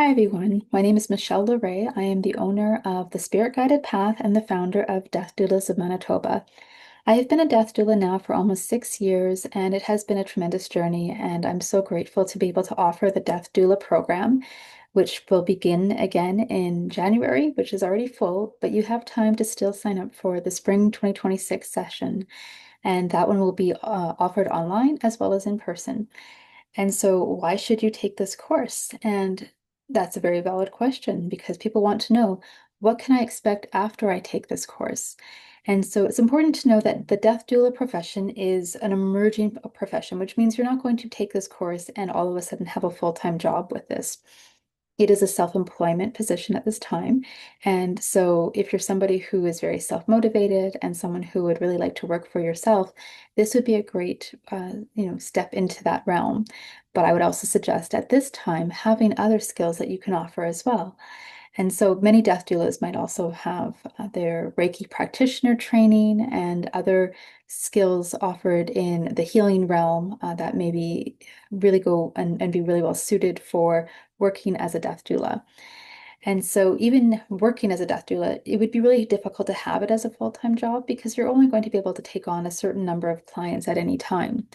Hi everyone, my name is Michelle LeRae. I am the owner of the Spirit Guided Path and the founder of Death Doulas of Manitoba. I have been a death doula now for almost 6 years, and it has been a tremendous journey. And I'm so grateful to be able to offer the Death Doula program, which will begin again in January, which is already full, but you have time to still sign up for the spring 2026 session. And that one will be offered online as well as in person. And so, why should you take this course? And that's a very valid question because people want to know, what can I expect after I take this course? And so it's important to know that the death doula profession is an emerging profession, which means you're not going to take this course and all of a sudden have a full-time job with this. It is a self-employment position at this time. And so if you're somebody who is very self-motivated and someone who would really like to work for yourself, this would be a great step into that realm. But I would also suggest at this time having other skills that you can offer as well. And so many death doulas might also have their Reiki practitioner training and other skills offered in the healing realm that maybe really go and be really well suited for working as a death doula. And so even working as a death doula, it would be really difficult to have it as a full-time job because you're only going to be able to take on a certain number of clients at any time.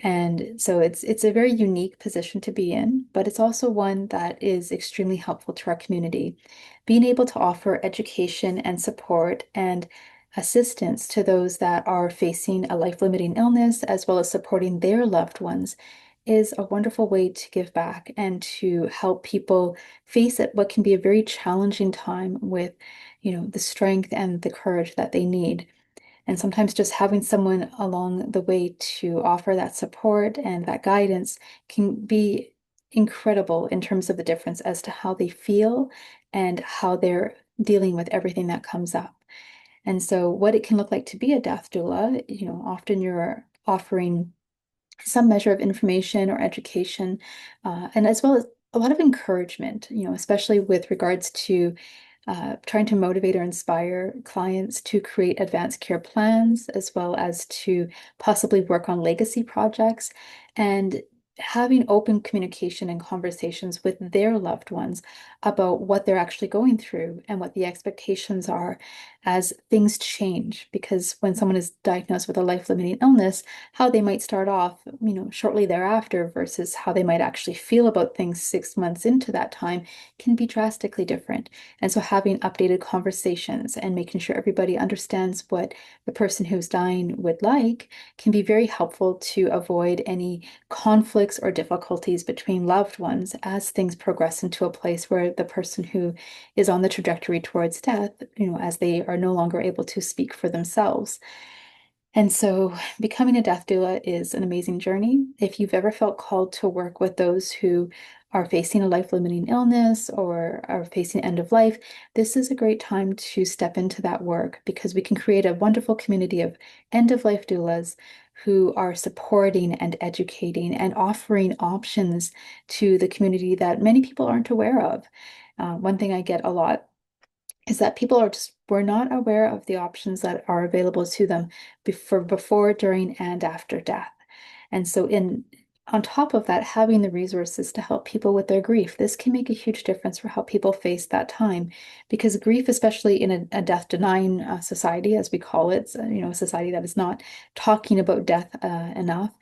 And so it's a very unique position to be in, but it's also one that is extremely helpful to our community. Being able to offer education and support and assistance to those that are facing a life-limiting illness, as well as supporting their loved ones, is a wonderful way to give back and to help people face it, what can be a very challenging time with, the strength and the courage that they need. And sometimes just having someone along the way to offer that support and that guidance can be incredible in terms of the difference as to how they feel and how they're dealing with everything that comes up. And so, what it can look like to be a death doula, often you're offering some measure of information or education, and as well as a lot of encouragement, especially with regards to trying to motivate or inspire clients to create advanced care plans, as well as to possibly work on legacy projects and having open communication and conversations with their loved ones about what they're actually going through and what the expectations are as things change. Because when someone is diagnosed with a life-limiting illness, how they might start off, shortly thereafter versus how they might actually feel about things 6 months into that time can be drastically different. And so having updated conversations and making sure everybody understands what the person who's dying would like can be very helpful to avoid any conflicts or difficulties between loved ones as things progress into a place where the person who is on the trajectory towards death, as they are no longer able to speak for themselves. And so becoming a death doula is an amazing journey. If you've ever felt called to work with those who are facing a life-limiting illness or are facing end of life, this is a great time to step into that work because we can create a wonderful community of end-of-life doulas who are supporting and educating and offering options to the community that many people aren't aware of. One thing I get a lot is that people were not aware of the options that are available to them before, during, and after death. And so on top of that, having the resources to help people with their grief, this can make a huge difference for how people face that time. Because grief, especially in a death denying society, as we call it, a society that is not talking about death enough,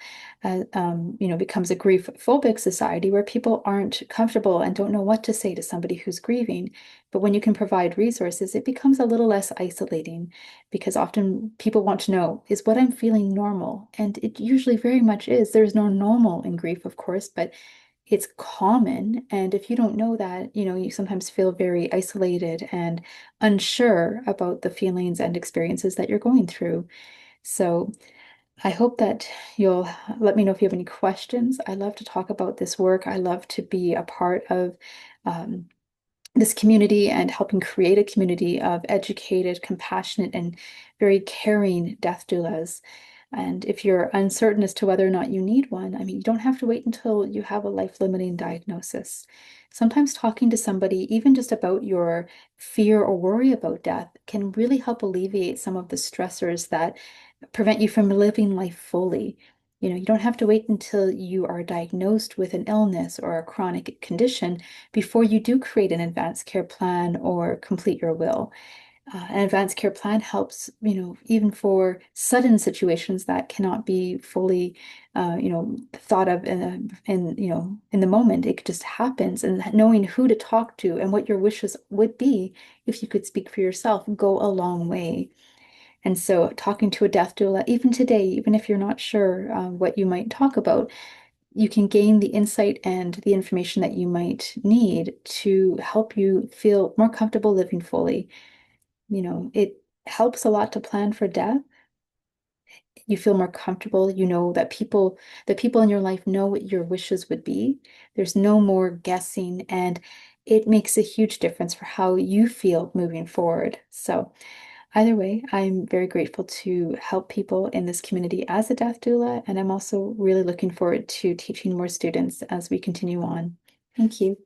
becomes a grief phobic society where people aren't comfortable and don't know what to say to somebody who's grieving. But when you can provide resources, it becomes a little less isolating because often people want to know, is what I'm feeling normal? And it usually very much is. There's no normal in grief, of course, but it's common. And if you don't know that, you sometimes feel very isolated and unsure about the feelings and experiences that you're going through. So I hope that you'll let me know if you have any questions. I love to talk about this work. I love to be a part of um, this community and helping create a community of educated, compassionate, and very caring death doulas. And if you're uncertain as to whether or not you need one, I mean, you don't have to wait until you have a life-limiting diagnosis. Sometimes talking to somebody, even just about your fear or worry about death, can really help alleviate some of the stressors that prevent you from living life fully. You don't have to wait until you are diagnosed with an illness or a chronic condition before you do create an advanced care plan or complete your will. An advanced care plan helps, even for sudden situations that cannot be fully, thought of in the moment. It just happens, and knowing who to talk to and what your wishes would be, if you could speak for yourself, go a long way. And so, talking to a death doula, even today, even if you're not sure what you might talk about, you can gain the insight and the information that you might need to help you feel more comfortable living fully. It helps a lot to plan for death. You feel more comfortable. You know that the people in your life know what your wishes would be. There's no more guessing, and it makes a huge difference for how you feel moving forward. So, either way, I'm very grateful to help people in this community as a death doula, and I'm also really looking forward to teaching more students as we continue on. Thank you.